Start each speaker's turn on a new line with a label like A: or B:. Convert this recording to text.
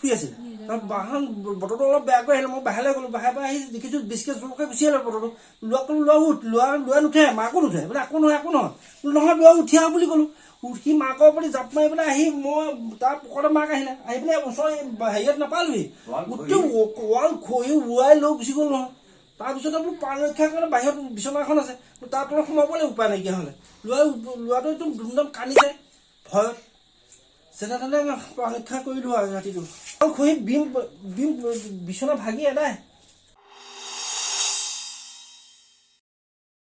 A: শুই আছিল বাহন বতৰটো অলপ বেয়াকৈ আহিলে মই বাহিৰলৈ গ'লো বাহিৰৰ পৰা আহি দেখিছোঁ বেছিকৈ জোৰকৈ গুচি আহিলে বতৰটো লোৱা ক'লো লোৱা নুঠে মাকো নুঠে বোলে একো নহয় নহয় লোৱা উঠি আহোঁ বুলি ক'লো উঠি মাকৰ ওপৰত জাপ মাৰি পেলাই আহি মই তাৰ পকৰতে মাক আহিলে আহি পেলাই ওচৰ হেৰিয়াত নাপালোহি গোটেই ৱাল খহি উৰাই লৈ গুচি গ'ল নহয় তাৰপিছতে বোলো প্ৰাণ ৰক্ষাৰ কাৰণে বাহিৰত বিচনা এখন আছে তাৰ তলত সোমাবলৈ উপায় নাইকিয়া হ'লে ল'ৰাটো একদম ধুমধাম কান্দিছে ভয়ত যেনে তেনে প্ৰাণ ৰক্ষা কৰিলোঁ আৰু ৰাতিটো আৰু খহি বিচনা ভাগি এদায়